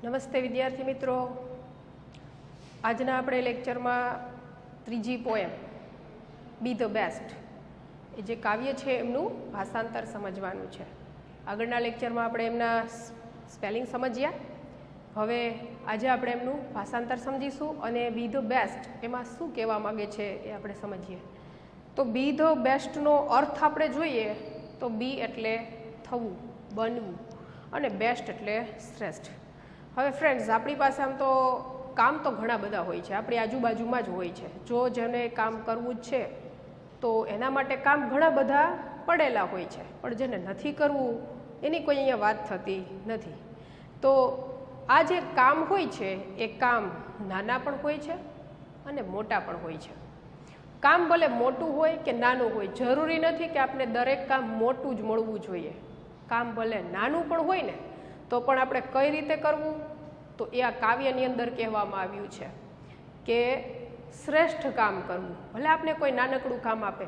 નમસ્તે વિદ્યાર્થી મિત્રો, આજના આપણે લેક્ચરમાં ત્રીજી પોએમ બી ધ બેસ્ટ એ જે કાવ્ય છે એમનું ભાષાંતર સમજવાનું છે. આગળના લેક્ચરમાં આપણે એમના સ્પેલિંગ સમજ્યા. હવે આજે આપણે એમનું ભાષાંતર સમજીશું અને બી ધ બેસ્ટ એમાં શું કહેવા માગે છે એ આપણે સમજીએ. તો બી ધ બેસ્ટનો અર્થ આપણે જોઈએ તો બી એટલે થવું, બનવું અને બેસ્ટ એટલે શ્રેષ્ઠ. હવે ફ્રેન્ડ્સ, આપણી પાસે આમ તો કામ તો ઘણા બધા હોય છે, આપણી આજુબાજુમાં જ હોય છે. જો જેને કામ કરવું જ છે તો એના માટે કામ ઘણા બધા પડેલા હોય છે, પણ જેને નથી કરવું એની કોઈ અહીંયા વાત થતી નથી. તો આ જે કામ હોય છે એ કામ નાના પણ હોય છે અને મોટા પણ હોય છે. કામ ભલે મોટું હોય કે નાનું હોય, જરૂરી નથી કે આપણે દરેક કામ મોટું જ મળવું જોઈએ. કામ ભલે નાનું પણ હોય ને તો પણ આપણે કઈ રીતે કરવું, તો એ આ કાવ્યની અંદર કહેવામાં આવ્યું છે કે શ્રેષ્ઠ કામ કરવું. ભલે આપણે કોઈ નાનકડું કામ આપે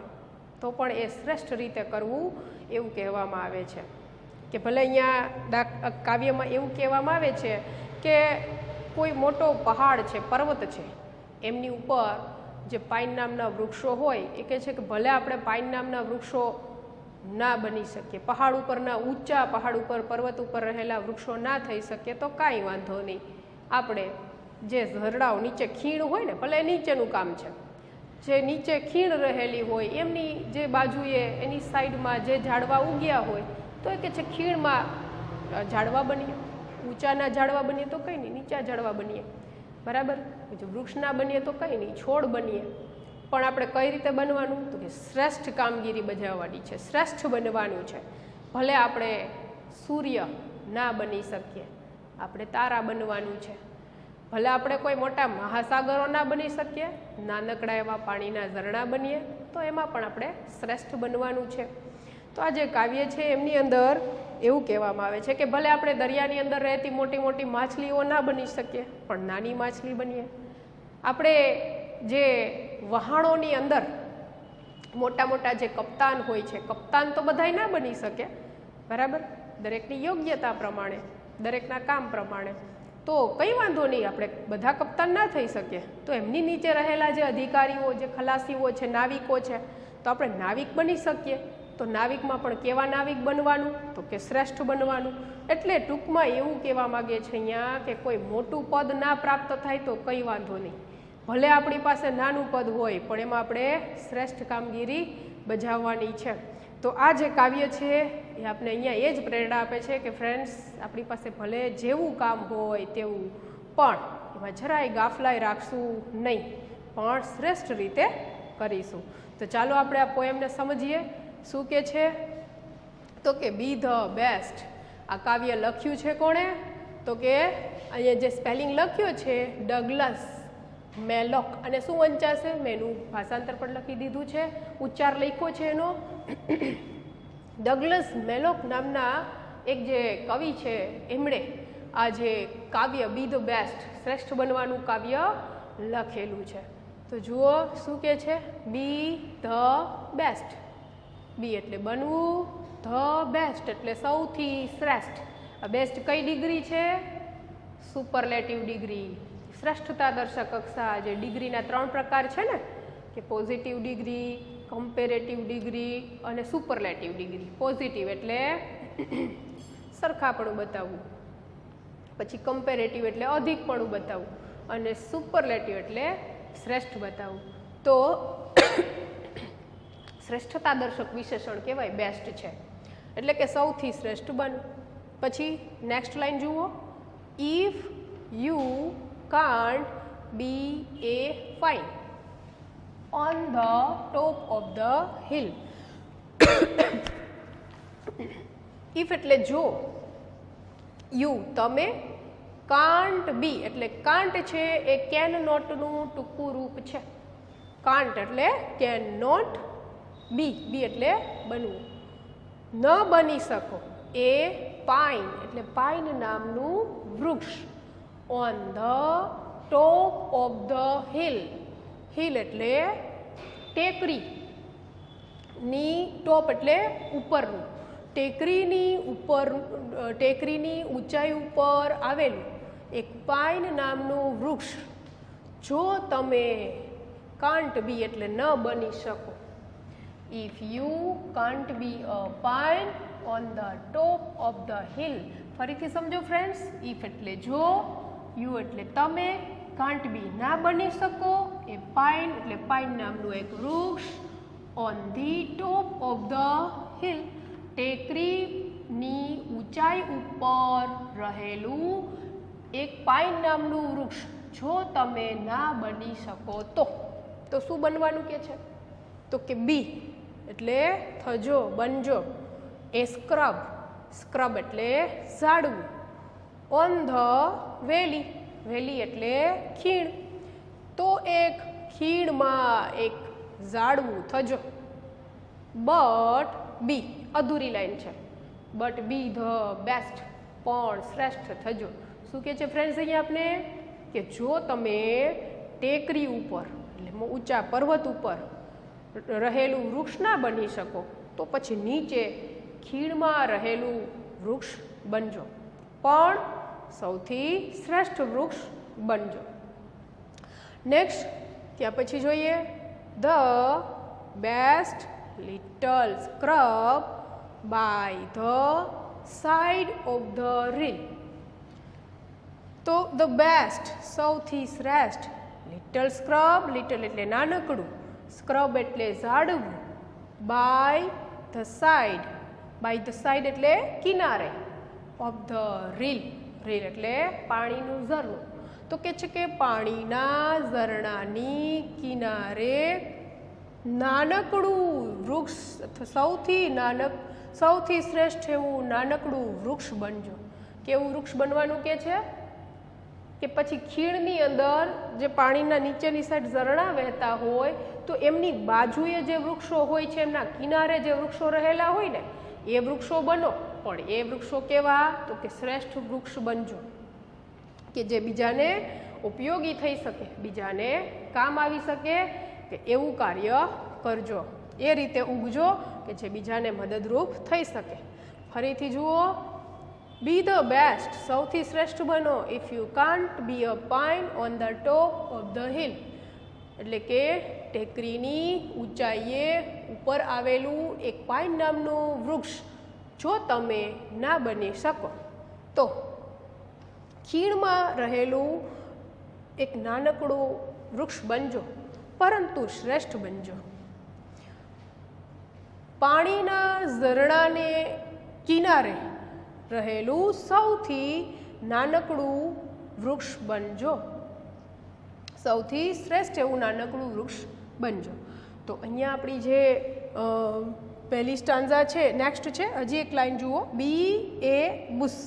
તો પણ એ શ્રેષ્ઠ રીતે કરવું એવું કહેવામાં આવે છે. કે ભલે અહીંયા કાવ્યમાં એવું કહેવામાં આવે છે કે કોઈ મોટો પહાડ છે, પર્વત છે, એમની ઉપર જે પાઇન નામના વૃક્ષો હોય, એ કહે છે કે ભલે આપણે પાઇન નામના વૃક્ષો ના બની શકીએ, પહાડ ઉપરના ઊંચા પહાડ ઉપર, પર્વત ઉપર રહેલા વૃક્ષો ના થઈ શકે તો કાંઈ વાંધો નહીં, આપણે જે ઝરડાઓ નીચે ખીણ હોય ને, ભલે નીચેનું કામ છે, જે નીચે ખીણ રહેલી હોય એમની જે બાજુએ એની સાઈડમાં જે ઝાડવા ઉગ્યા હોય તો એ કહે છે ખીણમાં ઝાડવા બનીએ, ઊંચાના ઝાડવા બનીએ તો કંઈ નહીં, નીચા ઝાડવા બનીએ, બરાબર. જો વૃક્ષ ના બનીએ તો કંઈ નહીં, છોડ બનીએ. પણ આપણે કઈ રીતે બનવાનું, તો કે શ્રેષ્ઠ કામગીરી બજાવવાની છે, શ્રેષ્ઠ બનવાનું છે. ભલે આપણે સૂર્ય ના બની શકીએ, આપણે તારા બનવાનું છે. ભલે આપણે કોઈ મોટા મહાસાગરો ના બની શકીએ, નાનકડા એવા પાણીના ઝરણા બનીએ તો એમાં પણ આપણે શ્રેષ્ઠ બનવાનું છે. તો આ જે કાવ્ય છે એમની અંદર એવું કહેવામાં આવે છે કે ભલે આપણે દરિયાની અંદર રહેતી મોટી મોટી માછલીઓ ના બની શકીએ, પણ નાની માછલી બનીએ. આપણે જે વહાણોની અંદર મોટા મોટા જે કપ્તાન હોય છે, કપ્તાન તો બધાય ના બની શકે, બરાબર, દરેકની યોગ્યતા પ્રમાણે, દરેકના કામ પ્રમાણે. તો કંઈ વાંધો નહીં, આપણે બધા કપ્તાન ના થઈ શકે તો એમની નીચે રહેલા જે અધિકારીઓ, જે ખલાસીઓ છે, નાવિકો છે, તો આપણે નાવિક બની શકીએ. તો નાવિકમાં પણ કેવા નાવિક બનવાનું, તો કે શ્રેષ્ઠ બનવાનું. એટલે ટૂંકમાં એવું કહેવા માગે છે અહીંયા કે કોઈ મોટું પદ ના પ્રાપ્ત થાય તો કંઈ વાંધો નહીં, ભલે આપણી પાસે નાનું પદ હોય પણ એમાં આપણે શ્રેષ્ઠ કામગીરી બજાવવાની છે. તો આ જે કાવ્ય છે એ આપણે અહીંયા એ જ પ્રેરણા આપે છે કે ફ્રેન્ડ્સ, આપણી પાસે ભલે જેવું કામ હોય તેવું, પણ એમાં જરાય ગાફલાઈ રાખશું નહીં, પણ શ્રેષ્ઠ રીતે કરીશું. તો ચાલો આપણે આ પોએમને સમજીએ. શું કે છે, તો કે બી ધ બેસ્ટ. આ કાવ્ય લખ્યું છે કોણે, તો કે અહીંયા જે સ્પેલિંગ લખ્યો છે ડગલસ મેલોક, અને શું વંચાશે, મેં એનું ભાષાંતર પણ લખી દીધું છે, ઉચ્ચાર લખ્યો છે એનો. ડગલસ મેલોક નામના એક જે કવિ છે એમણે આ જે કાવ્ય બી ધ બેસ્ટ, શ્રેષ્ઠ બનવાનું કાવ્ય લખેલું છે. તો જુઓ શું કે છે, બી ધ બેસ્ટ. બી એટલે બનવું, ધ બેસ્ટ એટલે સૌથી શ્રેષ્ઠ. આ બેસ્ટ કઈ ડિગ્રી છે, સુપરલેટિવ ડિગ્રી, શ્રેષ્ઠતા દર્શક કક્ષા. જે ડિગ્રીના 3 પ્રકાર છે ને, કે પોઝિટિવ ડિગ્રી, કમ્પેરેટિવ ડિગ્રી અને સુપરલેટિવ ડિગ્રી. પોઝિટિવ એટલે સરખાપણું બતાવવું, પછી કમ્પેરેટિવ એટલે અધિકપણું બતાવવું, અને સુપરલેટિવ એટલે શ્રેષ્ઠ બતાવવું. તો શ્રેષ્ઠતા દર્શક વિશેષણ કહેવાય બેસ્ટ છે, એટલે કે સૌથી શ્રેષ્ઠ બન. પછી નેક્સ્ટ લાઈન જુઓ, if you can't be A fine on the top of the hill. If એટલે જો, યુ તમે, કાન્ટ બી એટલે કાન્ટ છે એ કેન નોટનું ટૂંકું રૂપ છે. કાન્ટ એટલે કેન નોટ, બી, બી એટલે બનવું, ન બની શકો. એ પાઇન એટલે પાઇન નામનું વૃક્ષ, on the top of the hill. Hill એટલે ટેકરી, ની ટોપ એટલે ઉપરનું, ટેકરીની ઉપર, ટેકરીની ઊંચાઈ ઉપર આવેલું એક પાઇન નામનું વૃક્ષ જો તમે કાન્ટ બી એટલે ન બની શકો. If you can't be a pine on the top of the hill. ફરીથી સમજો ફ્રેન્ડ્સ. ઇફ એટલે જો, યુ એટલે તમે, કાન્ટ બી ના બની શકો, એ પાઇન એટલે પાઇન નામનું એક વૃક્ષ, on the top of the hill ટેકરીની ઊંચાઈ ઉપર રહેલું એક પાઇન નામનું વૃક્ષ જો તમે ના બની શકો તો શું બનવાનું કે છે? તો કે બી એટલે થજો, બનજો. એ સ્ક્રબ, સ્ક્રબ એટલે ઝાડવું. ઓન ધ વેલી, વેલી એટલે ખીણ, તો એક ખીણમાં એક ઝાડવું થજો. બટ બી અધૂરી લાઈન છે. બટ બી ધ બેસ્ટ પણ શ્રેષ્ઠ થજો. શું કહે છે ફ્રેન્ડ્સ અહીંયા આપને? કે જો તમે ટેકરી ઉપર એટલે ઊંચા પર્વત ઉપર રહેલું વૃક્ષ ના બની શકો તો પછી નીચે ખીણમાં રહેલું વૃક્ષ બનજો, પણ સૌથી શ્રેષ્ઠ વૃક્ષ બનજો. નેક્સ્ટ ત્યાં પછી જોઈએ the best little scrub by the side of the rill. તો ધ બેસ્ટ સૌથી શ્રેષ્ઠ, લિટલ સ્ક્રબ, લિટલ એટલે નાનકડું, સ્ક્રબ એટલે ઝાડવું, by the side, by the side એટલે કિનારે, ઓફ ધ રીલ, રીલ એટલે પાણીનું ઝરણું. તો કે છે કે પાણીના ઝરણાની કિનારે નાનકડું વૃક્ષ, સૌથી શ્રેષ્ઠ એવું નાનકડું વૃક્ષ બનજો. કેવું વૃક્ષ બનવાનું કે છે? કે પછી ખીણની અંદર જે પાણીના નીચેની સાઈડ ઝરણા વહેતા હોય તો એમની બાજુએ જે વૃક્ષો હોય છે, એમના કિનારે જે વૃક્ષો રહેલા હોય ને એ વૃક્ષો બનો. પણ એ વૃક્ષો કેવા? તો કે શ્રેષ્ઠ વૃક્ષ બનજો, કે જે બીજાને ઉપયોગી થઈ શકે, બીજાને કામ આવી શકે, કે એવું કાર્ય કરજો. એ રીતે ઉગજો કે જે બીજાને મદદરૂપ થઈ શકે. ફરીથી જુઓ, બી ધ બેસ્ટ સૌથી શ્રેષ્ઠ બનો. If you can't be a pine on the top of the hill એટલે કે ટેકરીની ઊંચાઈએ ઉપર આવેલું એક પાઇન નામનું વૃક્ષ જો તમે ના બની શકો તો ખીણમાં રહેલું એક નાનકડું વૃક્ષ બનજો, પરંતુ શ્રેષ્ઠ બનજો. પાણીના ઝરણાને કિનારે રહેલું સૌથી નાનકડું વૃક્ષ બનજો, સૌથી શ્રેષ્ઠ એવું નાનકડું વૃક્ષ બનજો. તો અહીંયા આપણી જે પહેલી સ્ટાન્ઝા છે, નેક્સ્ટ છે હજી એક લાઈન જુઓ, બી એ બુશ.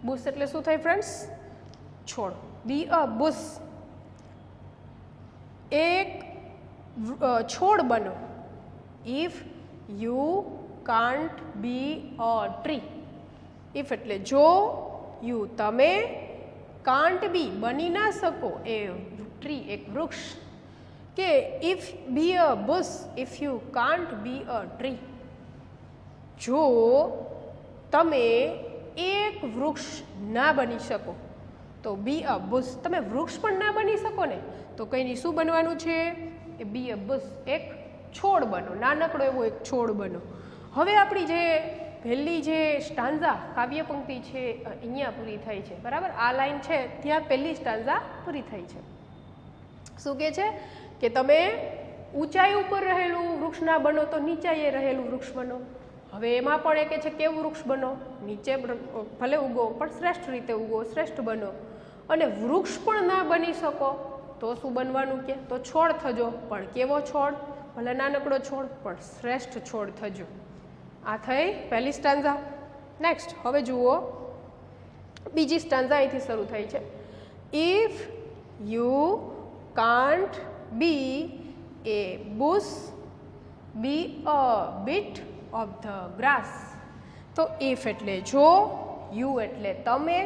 બુશ એટલે શું થાય ફ્રેન્ડ્સ? છોડ. બી અ બુશ, એક છોડ બનો. If you can't be a tree. If એટલે જો, યુ તમે, કાન્ટ બી બની ના શકો, એ ટ્રી એક વૃક્ષ. કે if be a bush, if you can't be a tree. જો તમે એક વૃક્ષ ના બની શકો તો બી અ બુશ, તમે વૃક્ષ પણ ના બની શકો ને તો કંઈની શું બનવાનું છે? એ બી અ બુશ, એક છોડ બનો, નાનકડો એવો એક છોડ બનો. હવે આપણી જે પહેલી જે સ્ટાન્ઝા કાવ્ય પંક્તિ છે અહીંયા પૂરી થઈ છે, બરાબર? આ લાઈન છે ત્યાં પહેલી સ્ટાન્ઝા પૂરી થઈ છે. શું કહે છે? કે તમે ઊંચાઈ ઉપર રહેલું વૃક્ષ ના બનો તો નીચાઈએ રહેલું વૃક્ષ બનો. હવે એમાં પણ એ કહે છે કેવું વૃક્ષ બનો? નીચે ભલે ઉગો પણ શ્રેષ્ઠ રીતે ઉગો, શ્રેષ્ઠ બનો. અને વૃક્ષ પણ ના બની શકો તો શું બનવાનું? કે તો છોડ થજો. પણ કેવો છોડ? ભલે નાનકડો છોડ પણ શ્રેષ્ઠ છોડ થજો. આ થઈ પહેલી સ્ટાન્ઝા. નેક્સ્ટ હવે જુઓ, બીજી સ્ટાન્ઝા અહીંથી શરૂ થઈ છે. If you can't be a bush, be a bit of the grass. તો ઇફ એટલે જો, યુ એટલે તમે,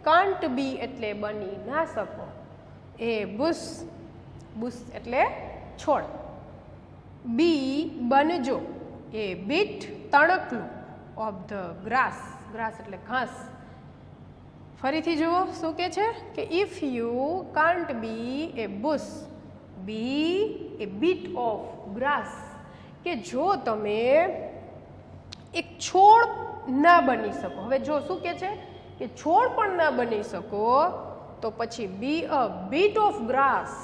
કાન્ટ બી એટલે બની ના શકો, એ બુશ, બુશ એટલે છોડ, બી બનજો, એ બીટ તણકલું, ઓફ ધ ગ્રાસ, ગ્રાસ એટલે ઘાસ. ફરીથી જુઓ શું કહે છે કે if you can't be a bush be a bit of grass, કે જો તમે એક છોડ ના બની શકો. હવે જો શું કહે છે કે છોડ પણ ના બની શકો તો પછી બી અ બીટ ઓફ ગ્રાસ,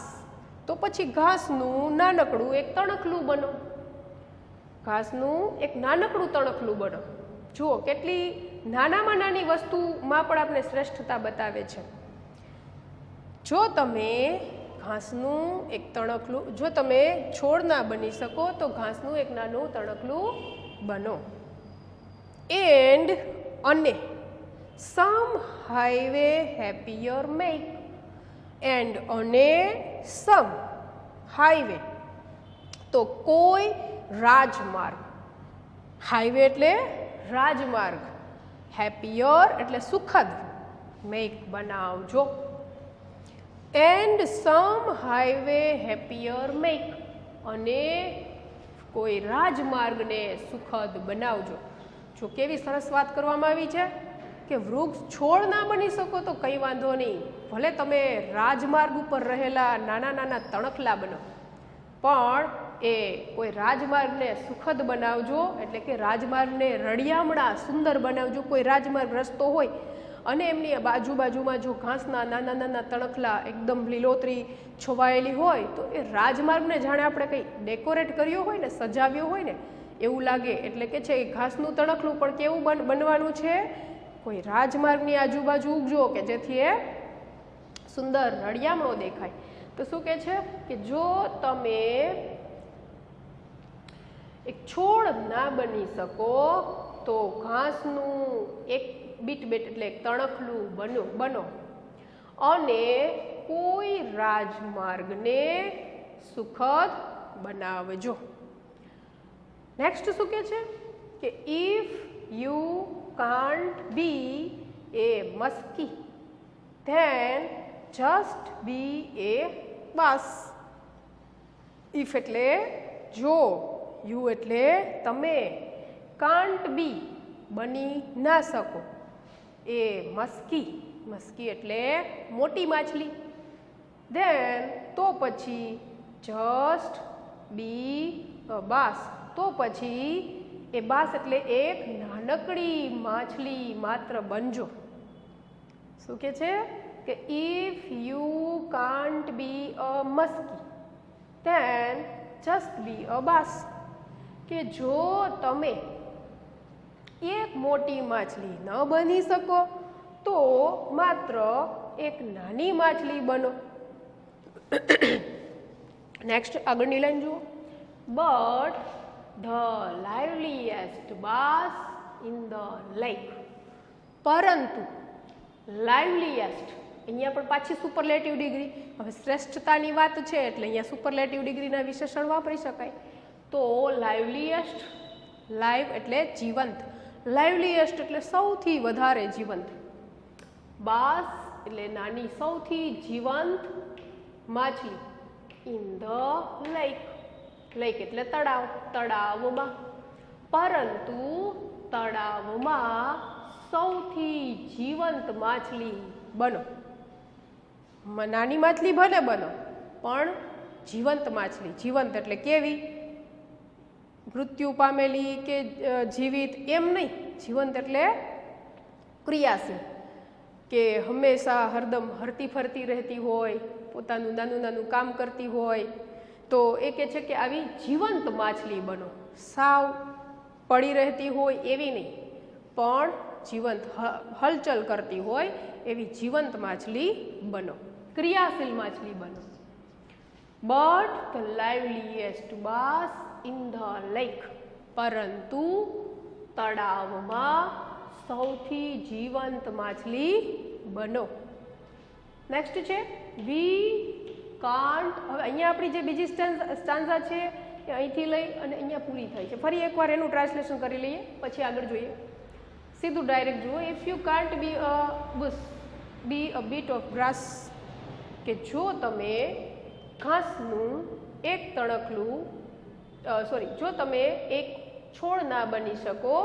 તો પછી ઘાસનું નાનકડું એક તણખલું બનો. ઘાસનું એક નાનકડું તણખલું બનો. જુઓ કેટલી નાનામાં નાની વસ્તુમાં પણ આપણે શ્રેષ્ઠતા બતાવે છે. જો તમે ઘાસનું એક તણખલું, જો તમે છોડ ના બની શકો તો ઘાસનું એક નાનું તણખલું બનો. એન્ડ અને સમ હાઈવે હેપીયર મેક, એન્ડ અને સમ હાઈવે તો કોઈ રાજમાર્ગ, હાઈવે એટલે રાજમાર્ગ, હેપીયર એટલે સુખદ, મેક બનાવજો. And sum highway happier make, અને કોઈ રાજમાર્ગને સુખદ બનાવજો. જો કેવી સરસ વાત કરવામાં આવી છે કે વૃક્ષ છોડ ના બની શકો તો કંઈ વાંધો નહીં, ભલે તમે રાજમાર્ગ ઉપર રહેલા નાના નાના તણખલા બનો, પણ એ કોઈ રાજમાર્ગને સુખદ બનાવજો, એટલે કે રાજમાર્ગને રળિયામણા સુંદર બનાવજો. કોઈ રાજમાર્ગ રસ્તો હોય અને એમની બાજુમાં જો ઘાસના નાના નાના તણખલા એકદમ લીલોતરી છવાયેલી હોય તો એ રાજમાર્ગને જાણે આપણે કંઈ ડેકોરેટ કર્યો હોય ને, સજાવ્યો હોય ને એવું લાગે. એટલે કે છે એ ઘાસનું તણખલું પણ કેવું બનવાનું છે, કોઈ રાજમાર્ગની આજુબાજુ ઉગજો કે જેથી એ સુંદર રળિયામણો દેખાય. તો શું કહે છે કે જો તમે એક છોડ ના બની શકો તો ઘાસનું એક બીટ એટલે એક તણખલું બનો અને કોઈ રાજમાર્ગને સુખદ બનાવજો. નેક્સ્ટ શું કહે છે કે if you can't be a muskie then just be a bass. If એટલે જો, યુ એટલે તમે, કાન્ટ બી બની ના શકો, એ મસ્કી એટલે મોટી માછલી, ધેન તો પછી જસ્ટ બી અ બાસ, તો પછી એ બાસ એટલે એક નાનકડી માછલી માત્ર બનજો. શું કે છે કે if you can't be a muskie then just be a bass, કે જો તમે એક મોટી માછલી ન બની શકો તો માત્ર એક નાની માછલી બનો. નેક્સ્ટ આગળની લાઈન જુઓ. But the liveliest bass in the lake, પરંતુ લાઇવલીએસ્ટ, અહીંયા પણ પાછી સુપરલેટિવ ડિગ્રી. હવે શ્રેષ્ઠતાની વાત છે એટલે અહીંયા સુપરલેટિવ ડિગ્રીના વિશેષણ વાપરી શકાય. તો લાઇવલીએસ્ટ, લાઈવ એટલે જીવંત, લાઇવલીએસ્ટ એટલે સૌથી વધારે જીવંત, બાસ એટલે નાની સૌથી જીવંત માછલી, ઇન ધ લેક, લેક એટલે તળાવ, તળાવમાં, પરંતુ તળાવમાં સૌથી જીવંત માછલી બનો. નાની માછલી ભલે બનો પણ જીવંત માછલી, જીવંત એટલે કેવી, મૃત્યુ પામેલી કે જીવિત એમ નહીં, જીવંત એટલે ક્રિયાશીલ, કે હંમેશા હરદમ હરતી ફરતી રહેતી હોય, પોતાનું નાનું નાનું કામ કરતી હોય. તો એ કહે છે કે આવી જીવંત માછલી બનો. સાવ પડી રહેતી હોય એવી નહીં, પણ જીવંત હલચલ કરતી હોય એવી જીવંત માછલી બનો, ક્રિયાશીલ માછલી બનો. But the liveliest bass in the lake, પરંતુ તળાવમાં સૌથી જીવંત માછલી બનો. નેક્સ્ટ છે વી કાન્ટ. હવે અહીંયા આપણી જે બીજી સ્ટાન્ઝા છે એ અહીંથી લઈ અને અહીંયા પૂરી થાય છે. ફરી એકવાર એનું ટ્રાન્સલેશન કરી લઈએ પછી આગળ જોઈએ. સીધું ડાયરેક્ટ જુઓ. If you can't be a bush be a bit of grass, કે જો તમે ઘાસનું એક તણખલું, જો તમે એક છોડ ના બની શકો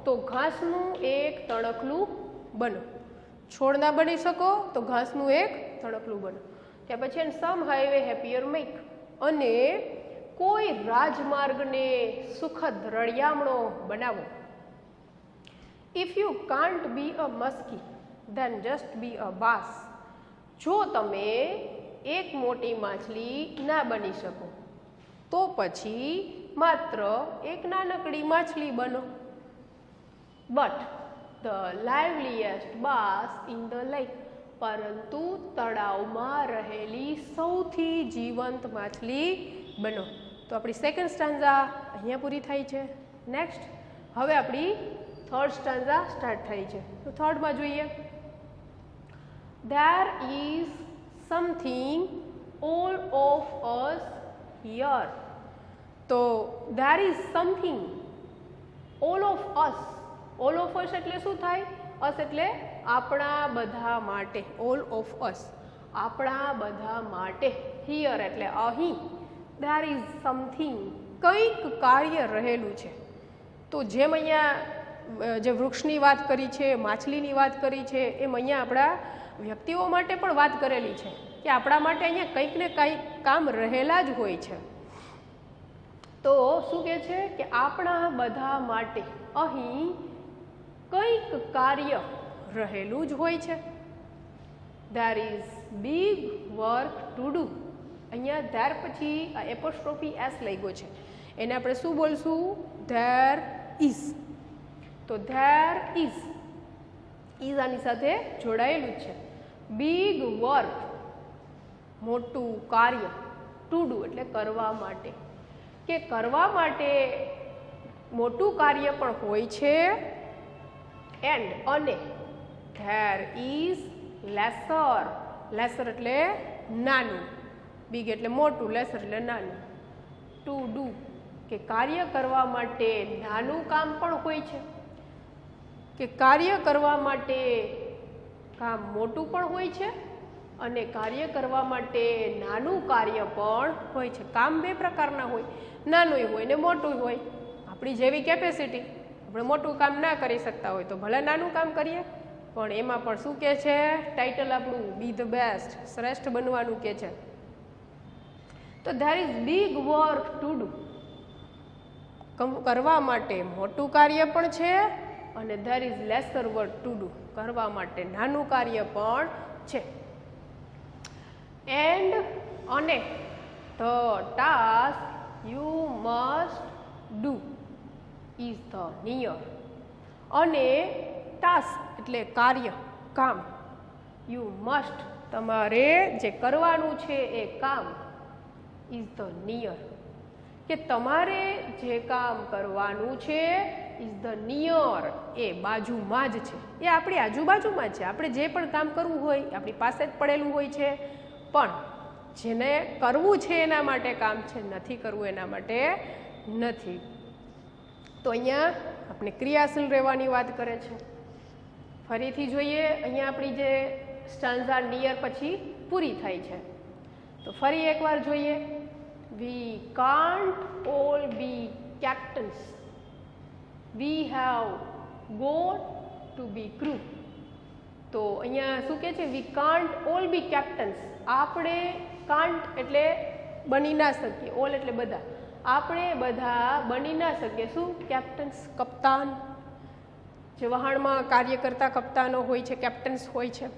તો ઘાસનું એક તણખલું બનો. છોડ ના બની શકો તો ઘાસનું એક તણકલું બનો. ત્યાર પછી સમ હાઈવે હેપીયર મેક, અને કોઈ રાજમાર્ગને સુખદ રળિયામણો બનાવો. If you can't be a muskie then just be a bass. જો તમે એક મોટી માછલી ના બની શકો તો પછી માત્ર એક નાનકડી માછલી બનો. But the liveliest bass in the lake, પરંતુ તળાવમાં રહેલી સૌથી જીવંત માછલી બનો. તો આપણી સેકન્ડ સ્ટાન્ઝા અહીંયા પૂરી થાય છે. નેક્સ્ટ હવે આપણી થર્ડ સ્ટાન્ઝા સ્ટાર્ટ થાય છે. તો થર્ડમાં જોઈએ, there is something all of us here. તો there is something all of us. all of us એટલે શું થાય? us એટલે આપણા બધા માટે. all of us આપણા બધા માટે. here એટલે અહીં. there is something કંઈક કાર્ય રહેલું છે. તો જેમ અહીંયા જે વૃક્ષની વાત કરી છે, માછલીની વાત કરી છે, એમ અહીંયા આપણા વ્યક્તિઓ માટે પણ વાત કરેલી છે કે આપણા માટે અહીંયા કંઈક ને કંઈક કામ રહેલા જ હોય છે. તો શું કહે છે કે આપણા બધા માટે અહીં કંઈક કાર્ય રહેલું જ હોય છે. there is big work to do. અહીંયા there પછી એપોસ્ટ્રોફી એસ લાગ્યો છે, એને આપણે શું બોલશું? there is. તો there is આની સાથે જોડાયેલું જ છે. બિગ વર્ક મોટું કાર્ય, ટુ ડુ એટલે કરવા માટે, કે કરવા માટે મોટું કાર્ય પણ હોય છે. એન્ડ અને there is lesser. lesser એટલે નાનું, બિગ એટલે મોટું, લેસર એટલે નાનું. ટુ ડુ કે કાર્ય કરવા માટે નાનું કામ પણ હોય છે, કે કાર્ય કરવા માટે કામ મોટું પણ હોય છે અને કાર્ય કરવા માટે નાનું કાર્ય પણ હોય છે. કામ બે પ્રકારના હોય, નાનું હોય ને મોટું હોય. આપણી જેવી કેપેસિટી, આપણે મોટું કામ ના કરી શકતા હોય તો ભલે નાનું કામ કરીએ, પણ એમાં પણ શું કહે છે? ટાઇટલ આપણું બી ધ બેસ્ટ, શ્રેષ્ઠ બનવાનું કહે છે. તો there is big work to do, કરવા માટે મોટું કાર્ય પણ છે, અને there is lesser work to do, કરવા માટે નાનું કાર્ય પણ છે. એન્ડ અને the task you must do is the near. અને ટાસ્ક એટલે કાર્ય, કામ. યુ મસ્ટ તમારે જે કરવાનું છે એ કામ. ઇઝ ધ નિયર કે તમારે જે કામ કરવાનું છે ઇઝ ધ નિયર એ બાજુમાં જ છે, એ આપણી આજુબાજુમાં છે. આપણે જે પણ કામ કરવું હોય આપણી પાસે જ પડેલું હોય છે, પણ જેને કરવું છે એના માટે કામ છે, નથી કરવું એના માટે નથી. તો અહીંયા આપણે ક્રિયાશીલ રહેવાની વાત કરે છે. ફરીથી જોઈએ, અહીંયા આપણી જે સ્ટાન્ઝા નિયર પછી પૂરી થાય છે. તો ફરી એકવાર જોઈએ, we can't all be captains, we have got to be crew. તો અહીંયા શું કહે છે? We can't all be captains. આપણે કાન્ટ એટલે બની ના શકીએ, ઓલ એટલે બધા, આપણે બધા બની ના શકીએ. શું? કેપ્ટન્સ, કપ્તાન. જે વહાણમાં કાર્ય કરતા કપ્તાનો હોય છે, કેપ્ટન્સ હોય છે.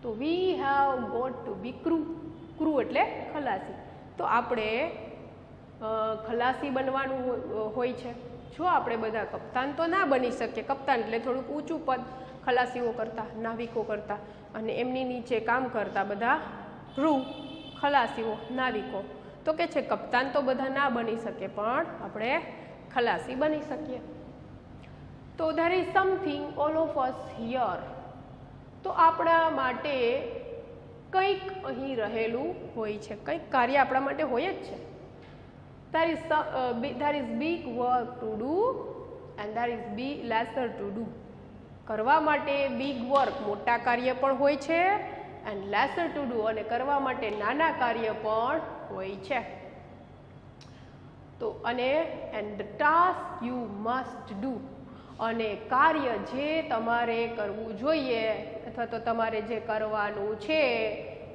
તો we have got to be crew. Crew એટલે ખલાસી. તો આપણે ખલાસી બનવાનું હોય છે. જો આપણે બધા કપ્તાન તો ના બની શકીએ, કપ્તાન એટલે થોડુંક ઊંચું પદ ખલાસીઓ કરતા, નાવિકો કરતા, અને એમની નીચે કામ કરતા બધા ક્રૂ, ખલાસીઓ, નાવિકો. તો કે છે કપ્તાન તો બધા ના બની શકે, પણ આપણે ખલાસી બની શકીએ. તો there is something all of us here. તો આપણા માટે કંઈક અહીં રહેલું હોય છે, કંઈક કાર્ય આપણા માટે હોય જ છે. there is big work to do and there is lesser to do. કરવા માટે બિગ વર્ક મોટા કાર્ય પણ હોય છે, એન્ડ લેસર ટુ ડુ અને કરવા માટે નાના કાર્ય પણ હોય છે. તો અને and the task you must do, અને કાર્ય જે તમારે કરવું જોઈએ અથવા તો તમારે જે કરવાનું છે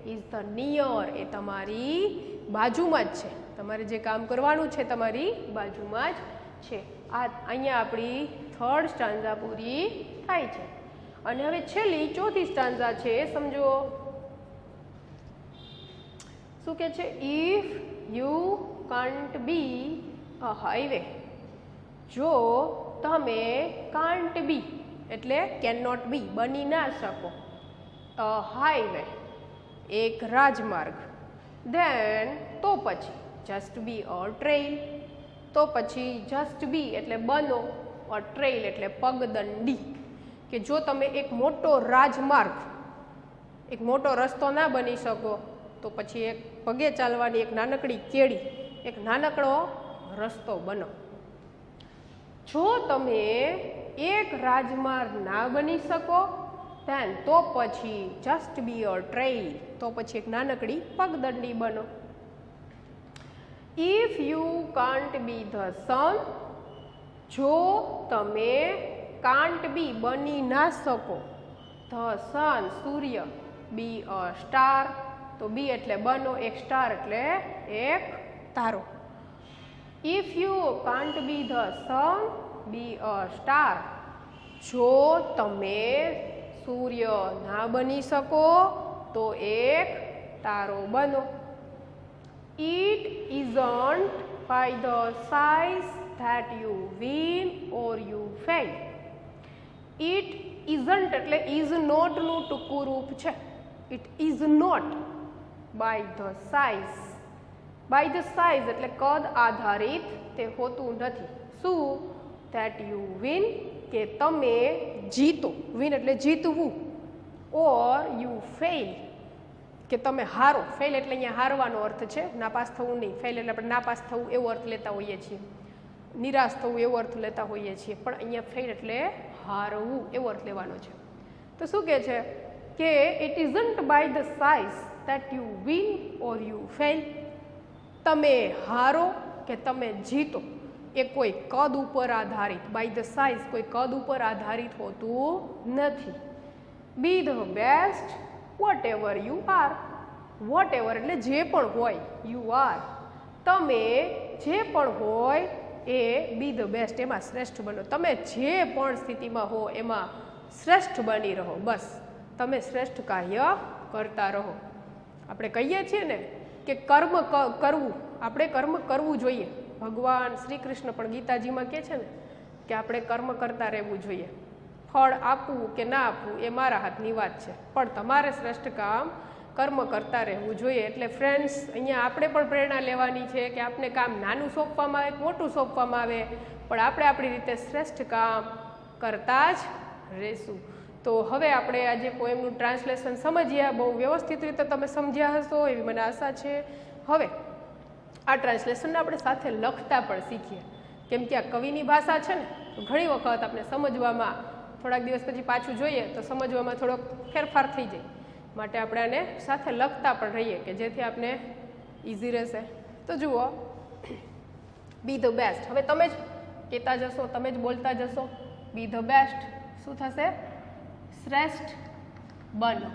ઇઝ ધ નિયર, એ તમારી બાજુમાં જ છે. તમારે જે કામ કરવાનું છે તમારી બાજુમાં જ છે. આ અહીંયા આપણી થર્ડ સ્ટાન્ઝા પૂરી થાય છે. અને હવે છેલ્લી ચોથી સ્ટાન્ઝા છે, સમજો. શું કે છે? If you can't be a highway. જો તમે કાન્ટ બી એટલે કેન નોટ બી, બની ના શકો, અ હાઈવે એક રાજમાર્ગ, ધેન તો પછી જસ્ટ બી અ ટ્રેઇલ, તો પછી જસ્ટ બી એટલે બનો, અ ટ્રેઇલ એટલે પગદંડી. કે જો તમે એક મોટો રાજમાર્ગ, એક મોટો રસ્તો ના બની શકો તો પછી એક પગે ચાલવાની એક નાનકડી કેડી, એક નાનકડો રસ્તો બનો. જો તમે એક રાજમાર્ગ ના બની શકો ધેન તો પછી જસ્ટ બી અ ટ્રેઇલ, તો પછી એક નાનકડી પગદંડી બનો. If you can't be the સન, જો તમે કાન્ટ બી બની ના શકો the sun Surya, B a star, તો બી એટલે બનો, એક સ્ટાર એટલે એક તારો. If you can't be the sun, be a star, જો તમે સૂર્ય ના બની શકો તો એક તારો બનો. It isn't by the size that you win or you fail. It isn't એટલે ઇઝ નોટનું ટૂંકું રૂપ છે. It is not by the size, by the size એટલે કદ આધારિત તે હોતું નથી. શું? ધેટ યુ વિન કે તમે જીતો, વિન એટલે જીતવું, ઓર યુ ફેલ કે તમે હારો. ફેલ એટલે અહીંયા હારવાનો અર્થ છે, નાપાસ થવું નહીં. ફેલ એટલે આપણે નાપાસ થવું એવો અર્થ લેતા હોઈએ છીએ, નિરાશ થવું એવો અર્થ લેતા હોઈએ છીએ, પણ અહીંયા ફેલ એટલે હારવું એવો અર્થ લેવાનો છે. તો શું કહે છે કે it isn't by the size that you win or you fail, તમે હારો કે તમે જીતો એ કોઈ કદ ઉપર આધારિત, બાય ધ સાઇઝ કોઈ કદ ઉપર આધારિત હોતું નથી. Be the best whatever you are, whatever એટલે જે પણ હોય, યુ આર તમે જે પણ હોય એ બી ધ બેસ્ટ એમાં શ્રેષ્ઠ બનો. તમે જે પણ સ્થિતિમાં હો એમાં શ્રેષ્ઠ બની રહો, બસ તમે શ્રેષ્ઠ કાર્ય કરતા રહો. આપણે કહીએ છીએ ને કે કર્મ કરવું, આપણે કર્મ કરવું જોઈએ. ભગવાન શ્રી કૃષ્ણ પણ ગીતાજીમાં કહે છે ને કે આપણે કર્મ કરતા રહેવું જોઈએ. ફળ આપવું કે ના આપવું એ મારા હાથની વાત છે, પણ તમારે શ્રેષ્ઠ કામ કર્મ કરતા રહેવું જોઈએ. એટલે ફ્રેન્ડ્સ, અહીંયા આપણે પણ પ્રેરણા લેવાની છે કે આપણે કામ નાનું સોંપવામાં આવે, મોટું સોંપવામાં આવે, પણ આપણે આપણી રીતે શ્રેષ્ઠ કામ કરતા જ રહેશું. તો હવે આપણે આજે પોએમનું ટ્રાન્સલેશન સમજ્યા, બહુ વ્યવસ્થિત રીતે તમે સમજ્યા હશો એવી મને આશા છે. હવે આ ટ્રાન્સલેશનને આપણે સાથે લખતા પણ શીખીએ, કેમ કે આ કવિની ભાષા છે ને, તો ઘણી વખત આપણે સમજવામાં થોડાક દિવસ પછી પાછું જોઈએ તો સમજવામાં થોડોક ફેરફાર થઈ જાય, માટે આપણે આને સાથે લખતા પણ રહીએ કે જેથી આપણે ઇઝી રહેશે. તો જુઓ, બી ધ બેસ્ટ, હવે તમે જ કહેતા જશો, તમે જ બોલતા જશો. બી ધ બેસ્ટ શું થશે? શ્રેષ્ઠ બનો.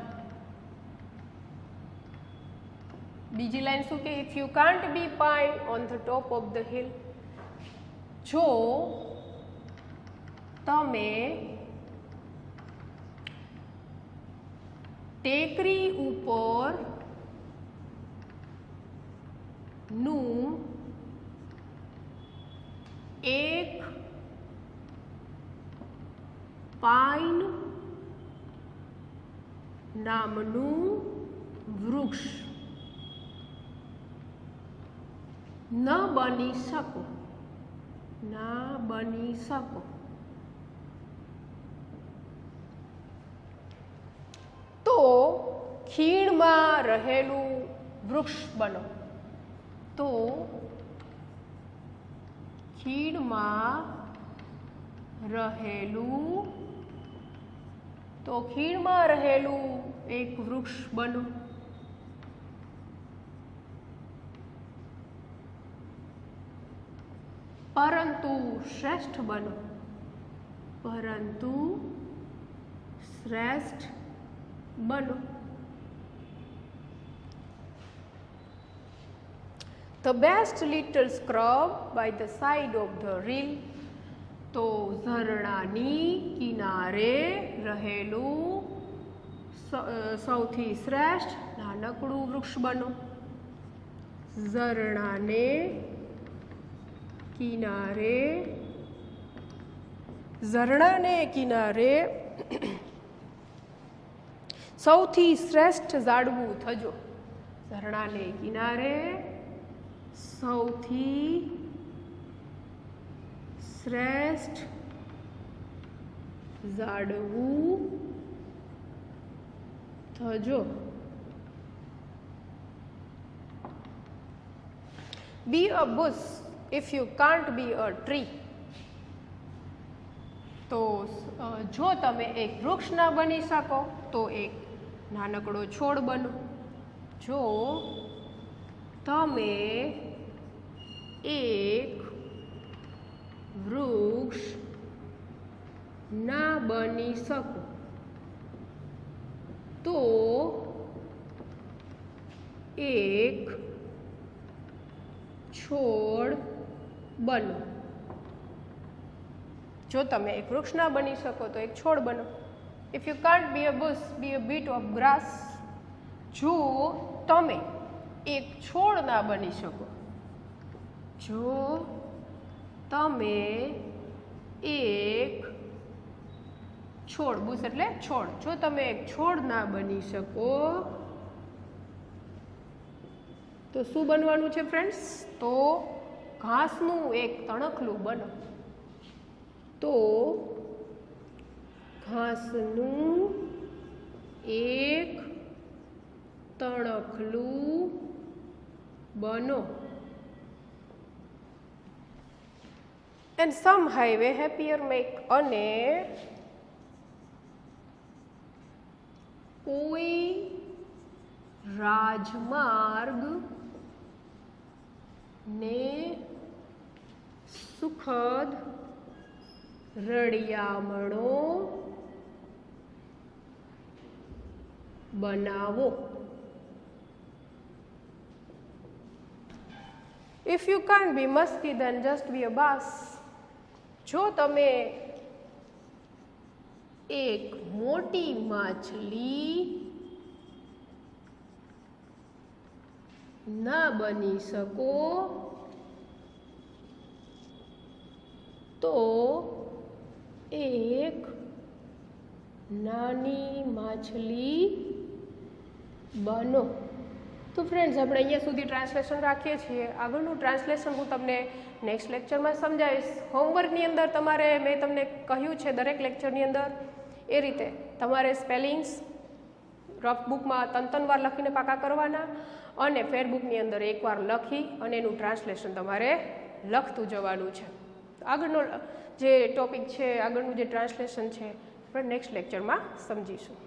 બીજી લાઈન શું કે? If you can't B pine on the top of the hill, જો તમે ટેકરી ઉપર નું એક પાઇન નામનું વૃક્ષ ન બની શકો, ના બની શકો, તો ખીણમાં રહેલું વૃક્ષ બનો. તો ખીણમાં રહેલું, તો ખીણમાં રહેલું એક વૃક્ષ બનો. પરંતુ શ્રેષ્ઠ બનો. પરંતુ શ્રેષ્ઠ બનો. The best little scrub by the side of the rill. તો ઝરણાની કિનારે રહેલું સૌથી શ્રેષ્ઠ નાનકડું વૃક્ષ બનો. ઝરણાને કિનારે સૌથી શ્રેષ્ઠ ઝાડવું થજો. ઝરણાને કિનારે સૌથી શ્રેષ્ઠ ઝાડવું થજો. Be a bush if you can't be a tree. તો જો તમે એક વૃક્ષ ના બની શકો તો એક નાનકડો છોડ બનો. જો તમે એક વૃક્ષ ના બની શકો તો એક છોડ બનો. જો તમે એક વૃક્ષ ના બની શકો તો એક છોડ બનો. If you can't be a bush, be a bit of grass. જો તમે એક છોડ ના બની શકો, જો તમે એક છોડ, બુશ એટલે છોડ, જો તમે એક છોડ ના બની શકો તો શું બનવાનું છે ફ્રેન્ડ્સ? તો ઘાસનું એક તણખલું બનો. તો ઘાસનું એક તણખલું બનો. And some highway happier make. અને કોઈ રાજમાર્ગ ને સુખદ રળિયામણો બનાવો. If you can't be musky, then just be a bass. જો તમે એક મોટી માછલી ના બની શકો તો એક નાની માછલી બનો. તો ફ્રેન્ડ્સ આપણે અહીંયા સુધી ટ્રાન્સલેશન રાખીએ છીએ. આગળનું ટ્રાન્સલેશન હું તમને નેક્સ્ટ લેક્ચરમાં સમજાવીશ. હોમવર્કની અંદર તમારે મેં તમને કહ્યું છે દરેક લેક્ચરની અંદર એ રીતે તમારે સ્પેલિંગ્સ રફ બુકમાં ત્રણ વાર લખીને પાકા કરવાના અને ફેરબુકની અંદર એકવાર લખી અને એનું ટ્રાન્સલેશન તમારે લખતું જવાનું છે. આગળનો જે ટોપિક છે, આગળનું જે ટ્રાન્સલેશન છે આપણે નેક્સ્ટ લેક્ચરમાં સમજીશું.